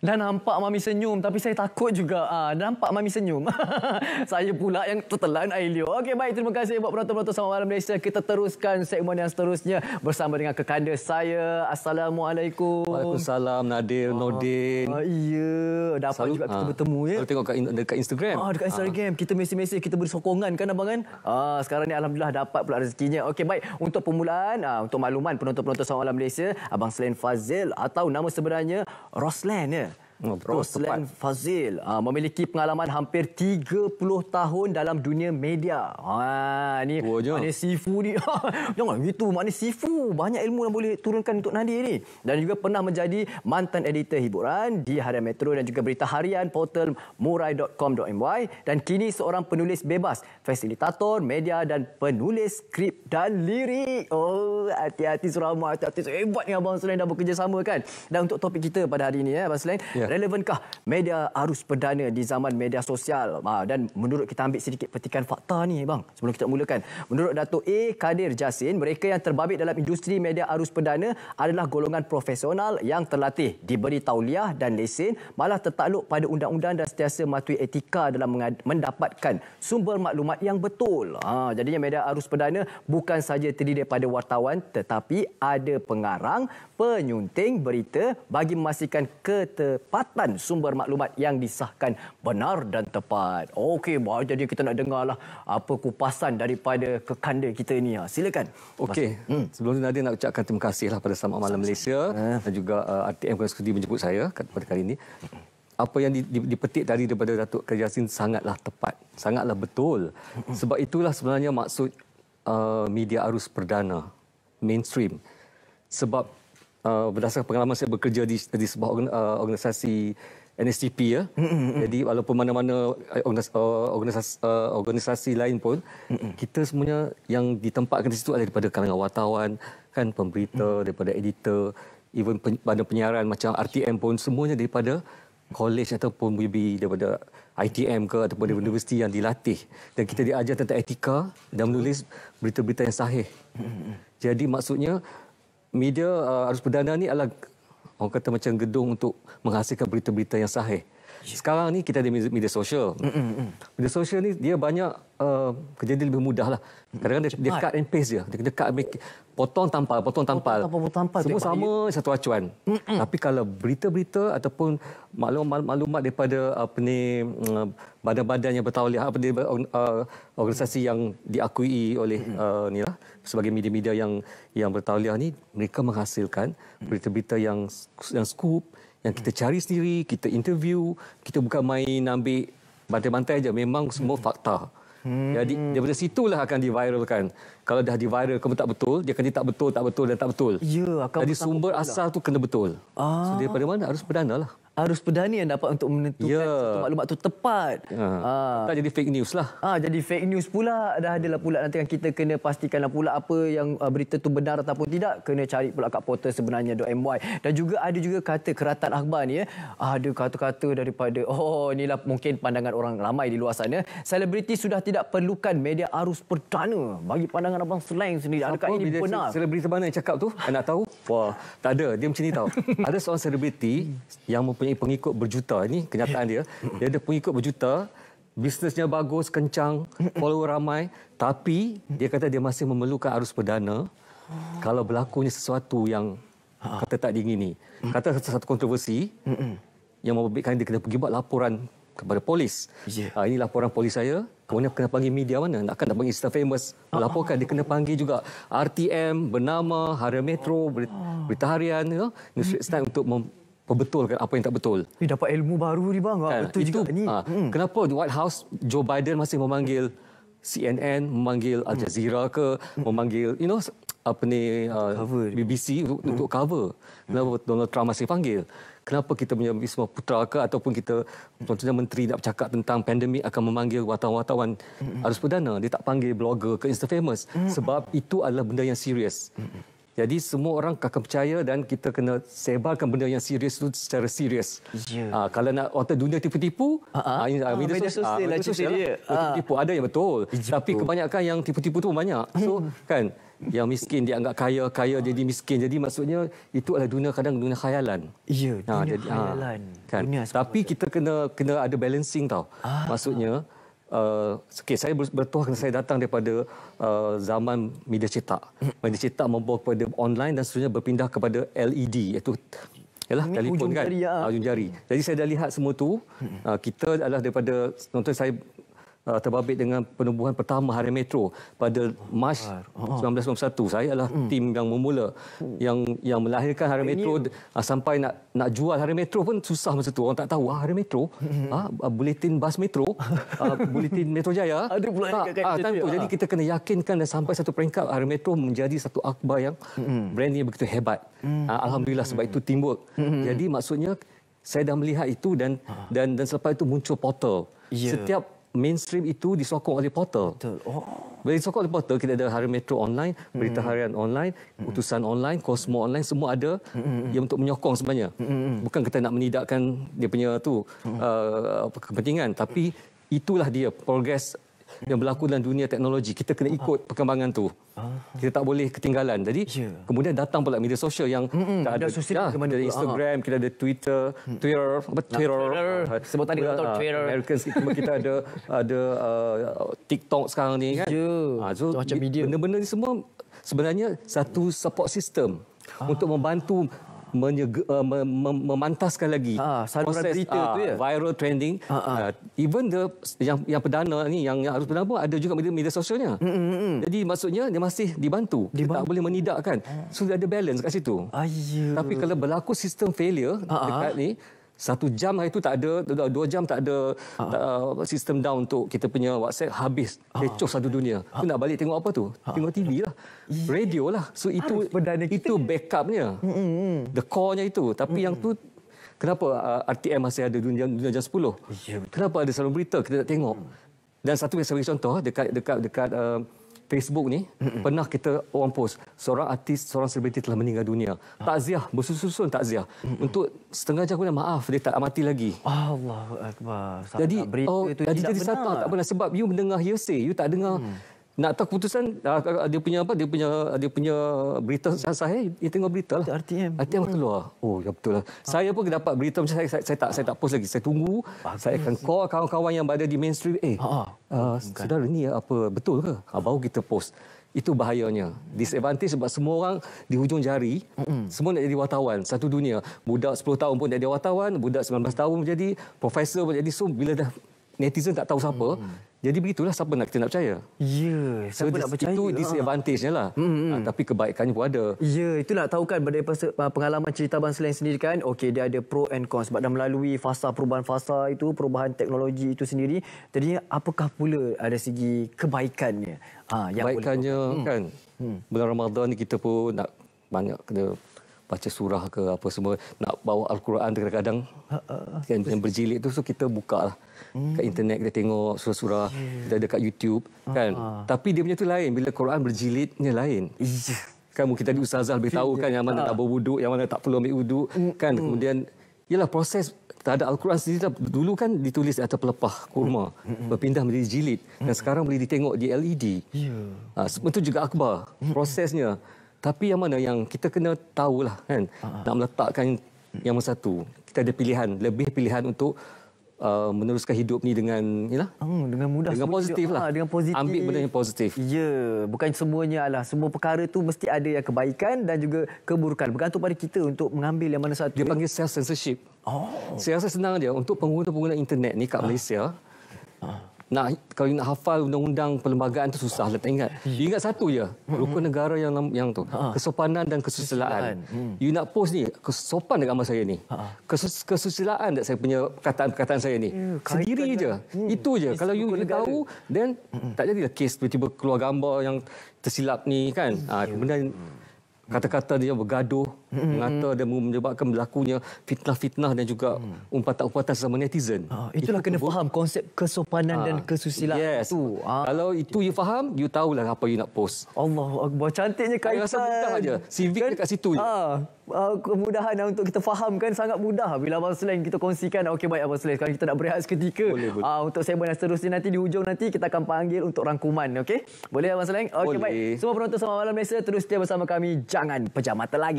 Dan nampak Mami senyum, tapi saya takut juga. Nampak Mami senyum. Saya pula yang tertelan air liur. Okey, baik. Terima kasih buat penonton-penonton Selamat Malam Malaysia. Kita teruskan segmen yang seterusnya bersama dengan kekanda saya. Assalamualaikum. Waalaikumsalam, Nadir, Nordin. Iya, dapat Selalu, juga kita bertemu ya. Selalu tengok dekat Instagram. Dekat Instagram. Kita mesej-mesej, kita beri sokongan kan abang kan? Sekarang ni alhamdulillah dapat pula rezekinya. Okey, baik. Untuk permulaan, untuk makluman penonton-penonton Selamat Malam Malaysia, Abang Selain Fazil atau nama sebenarnya Roslan ya. Roslan Fazil memiliki pengalaman hampir 30 tahun dalam dunia media. Ni maknanya sifu ni. Jangan gitu, maknanya sifu. Banyak ilmu yang boleh turunkan untuk Nadir ni. Dan juga pernah menjadi mantan editor hiburan di Harian Metro dan juga berita harian portal murai.com.my dan kini seorang penulis bebas, fasilitator media dan penulis skrip dan lirik. Hati-hati Surama, hati-hati. Hebat ni Abang Selain dah bekerjasama kan. Dan untuk topik kita pada hari ini Abang Selain, relevankah media arus perdana di zaman media sosial? Dan menurut kita ambil sedikit petikan fakta ni bang, sebelum kita mulakan. Menurut Dato' A. Kadir Jasin, mereka yang terbabit dalam industri media arus perdana adalah golongan profesional yang terlatih, diberi tauliah dan lesen, malah tertakluk pada undang-undang dan sentiasa mematuhi etika dalam mendapatkan sumber maklumat yang betul. Jadinya media arus perdana bukan saja terdiri daripada wartawan, tetapi ada pengarang, penyunting berita bagi memastikan ketepatan sumber maklumat yang disahkan benar dan tepat. Okey, jadi kita nak dengarlah apa kupasan daripada kekanda kita ni. Silakan. Okey, sebelum itu Nadia nak ucapkan terima kasihlah pada Selamat Malam Malaysia dan juga RTM kerana sudi menjemput saya pada kali ini. Apa yang dipetik daripada Datuk Kadir Jasin sangatlah tepat, sangatlah betul. Sebab itulah sebenarnya maksud media arus perdana, mainstream. Sebab berdasarkan pengalaman saya bekerja di sebuah organisasi NSTP ya. Jadi walaupun mana-mana organisasi lain pun, kita semuanya yang ditempatkan di situ adalah daripada kalangan wartawan, kan pemberita, daripada editor, even badan penyiaran macam RTM pun semuanya daripada college ataupun maybe daripada ITM ke ataupun daripada universiti yang dilatih. Dan kita diajar tentang etika dan menulis berita-berita yang sahih. Jadi maksudnya media arus perdana ni adalah orang kata macam gedung untuk menghasilkan berita-berita yang sahih. Sekarang ni kita ada media sosial. Media sosial ni dia banyak kejadian lebih mudah lah. Kadang-kadang dia cut and paste je. Dia cut, potong tampal. Semua sama satu acuan. Tapi kalau berita-berita ataupun maklumat daripada badan-badan yang bertauliah, organisasi yang diakui oleh ni lah, sebagai media-media yang bertauliah ni, mereka menghasilkan berita-berita yang scoop, yang kita cari sendiri, kita interview, kita bukan main ambil bantai-bantai aja, memang semua fakta. Jadi daripada situlah akan diviralkan. Kalau dah diviral kamu tak betul, dia akan tak betul dan tak betul. Ya, akan jadi sumber asal tu kena betul. So daripada mana? Arus perdana lah. Arus perdana yang dapat untuk menentukan maklumat tu tepat. Tak jadi fake news lah. Jadi fake news pula. Dah adalah pula nanti yang kita kena pastikanlah pula apa yang berita tu benar ataupun tidak. Kena cari pula kat portal sebenarnya.my. Dan juga ada juga kata keratan akhbar ni ya. Ada kata-kata daripada inilah mungkin pandangan orang ramai di luar sana. Selebriti sudah tidak perlukan media arus perdana. Bagi pandangan Abang Selain sendiri, adakah ini benar? Selebriti mana yang cakap tu? Nak tahu? Wah, tak ada. Dia macam ni tahu. Ada seorang selebriti yang mempunyai pengikut berjuta. Ini kenyataan dia. Dia ada pengikut berjuta, bisnesnya bagus, kencang, follower ramai, tapi dia kata dia masih memerlukan arus perdana kalau berlakunya sesuatu yang kata tak diingini. Kata satu kontroversi yang membabitkan dia kena pergi buat laporan kepada polis. Ini laporan polis saya. Kemudian kena panggil media mana? Nak panggil Insta Famous melaporkan. Dia kena panggil juga RTM, Bernama, Harian Metro, Berita Harian, News Straits Times untuk perbetulkan apa yang tak betul. Dapat ilmu baru ni bang. Betul itu, juga ni. Kenapa White House Joe Biden masih memanggil CNN, memanggil Al Jazeera ke, memanggil BBC untuk cover. Kenapa Donald Trump masih panggil? Kenapa kita punya Wisma Putra ke ataupun kita contohnya menteri nak bercakap tentang pandemik akan memanggil wartawan-wartawan arus perdana, dia tak panggil blogger ke Insta Famous sebab itu adalah benda yang serius. Jadi semua orang akan percaya dan kita kena sebarkan benda yang serius itu secara serius. Kalau nak orang dunia tipu-tipu, media sosial lah tipu. Ada yang betul. Tapi kebanyakan yang tipu-tipu tu banyak. So kan, Yang miskin dianggap kaya, kaya jadi miskin. Jadi maksudnya itu adalah dunia kadang dunia khayalan. Ya, dunia khayalan. Kan? Tapi kita kena ada balancing tau. Maksudnya saya bertuah kerana saya datang daripada zaman media cetak. Media cetak membawa kepada online dan seterusnya berpindah kepada LED, iaitu telefon kan, ujung jari. Jadi saya dah lihat semua tu. Kita adalah daripada nonton saya terbabit dengan penubuhan pertama Harian Metro pada Mac 1991. Saya adalah tim yang memula yang melahirkan Harian Metro sampai nak jual Harian Metro pun susah masa tu. Orang tak tahu Harian Metro, buletin bas metro, buletin Metro Jaya. Ada pula tentu. Jadi kita kena yakinkan dan sampai satu peringkat Harian Metro menjadi satu akhbar yang brandnya begitu hebat. Alhamdulillah sebab itu teamwork. Jadi maksudnya saya dah melihat itu dan selepas itu muncul portal. Setiap mainstream itu disokong oleh portal. Bila disokong oleh portal, kita ada Harian Metro online, Berita Harian online, Utusan online, Kosmo online, semua ada yang untuk menyokong sebenarnya. Bukan kita nak menidakkan dia punya kepentingan, tapi itulah dia progres yang berlaku dalam dunia teknologi. Kita kena ikut perkembangan tu. Kita tak boleh ketinggalan. Jadi kemudian datang pula media sosial yang ada kita ada Instagram, kita ada Twitter. Sebut tadi Twitter. Americans kita ada TikTok sekarang ni kan. So macam media. Benda-benda ni semua sebenarnya satu support system untuk membantu memantaskan lagi saluran berita tu ya, viral trending. Even yang perdana ni yang harus perdana pun ada juga media sosialnya. Jadi maksudnya dia masih dibantu. Kita tak boleh menidakkan. So ada balance kat situ. Tapi kalau berlaku sistem failure dekat ni, 1 jam hari itu tak ada, 2 jam tak ada sistem down untuk kita punya WhatsApp, habis. Kecoh satu dunia. Tu nak balik tengok apa tu? Tengok TV lah. Radio lah. So itu backupnya. The core-nya itu. Tapi yang tu, kenapa RTM masih ada dunia jam 10? Kenapa ada saluran berita kita tak tengok? Dan satu yang saya bagi contoh, dekat Facebook ni, pernah kita orang post, seorang artis, seorang selebriti telah meninggal dunia. Takziah, bersusun takziah. Untuk setengah jam kemudian, maaf, dia tak mati lagi. Allahu Akbar. Jadi, jadi satu tak benar. Sebab you mendengar hearsay, you tak dengar. Nak tahu keputusan dia punya berita sahih, dia tengok berita lah. RTM keluar. Oh, ya betul lah. Saya pun dapat berita macam saya tak post lagi. Saya tunggu. Saya akan call kawan-kawan yang berada di mainstream. Saudara ni apa betul ke? Baru kita post. Itu bahayanya. Disadvantage sebab semua orang di hujung jari, semua nak jadi wartawan satu dunia. Budak 10 tahun pun jadi wartawan, budak 19 tahun menjadi profesor pun jadi. So bila dah netizen tak tahu siapa, jadi begitulah, siapa kita nak percaya? Siapa nak percaya? Itu disadvantage-nya lah. Tapi kebaikannya pun ada. Itulah tahu kan daripada pengalaman cerita Abang Selain sendiri kan, dia ada pro and con sebab dah melalui perubahan fasa itu, perubahan teknologi itu sendiri. Jadi apakah pula ada segi kebaikannya? Kebaikannya kan, bulan Ramadan ni kita pun nak banyak kena baca surah ke apa semua, nak bawa Al-Quran kadang-kadang yang berjilid tu, so kita buka lah kat internet, kita tengok surah-surah, kita ada kat YouTube kan. Tapi dia punya tu lain, bila Quran berjilidnya lain. Kan mungkin tadi Ustazah lebih tahu kan, yang mana nak berwuduk, yang mana tak perlu ambil wuduk kan. Kemudian ialah proses terhadap Al-Quran sendiri dulu kan ditulis di atas pelepah kurma, berpindah menjadi jilid, dan sekarang boleh ditengok di LED. Itu juga akhbar prosesnya. Tapi yang mana yang kita kena tahulah kan, nak meletakkan yang satu. Kita ada pilihan, lebih pilihan untuk meneruskan hidup ni dengan dengan mudah, dengan positif lah. Dengan positif. Ambil benda yang positif. Bukan semuanya lah. Semua perkara tu mesti ada yang kebaikan dan juga keburukan. Bergantung pada kita untuk mengambil yang mana satu. Dia panggil self censorship. Saya rasa senang dia untuk pengguna internet ni kat Malaysia. Kalau nak hafal undang-undang perlembagaan tu susah lah, tak ingat. You ingat satu je, rukun negara yang tu, kesopanan dan kesusilaan. You nak post ni, sopan dekat amal saya ni. Kesusilaan tak saya punya perkataan saya ni. Sendiri je. Itu je. Kalau you tahu, then tak jadilah kes tiba-tiba keluar gambar yang tersilap ni kan. Kemudian kata-kata dia bergaduh. mengata dan menyebabkan berlakunya fitnah-fitnah dan juga umpatan-umpatan sesama netizen. Itulah kena faham konsep kesopanan dan kesusilaan Yes. itu. Kalau itu you faham, you tahulah apa you nak post. Allah Akbar, cantiknya Saya kaitan. rasa mudah aja. Civic dekat situ je. Kemudahan untuk kita fahamkan sangat mudah bila Abang Slang kita kongsikan. Okey, baik Abang Slang, sekarang kita nak berehat seketika. Boleh. Untuk segmen yang seterusnya nanti di hujung nanti kita akan panggil untuk rangkuman. Okey, boleh Abang Slang? Okey, Boleh. baik. Semua penonton Selamat Malam Malaysia, terus setia bersama kami. Jangan pejam mata lagi.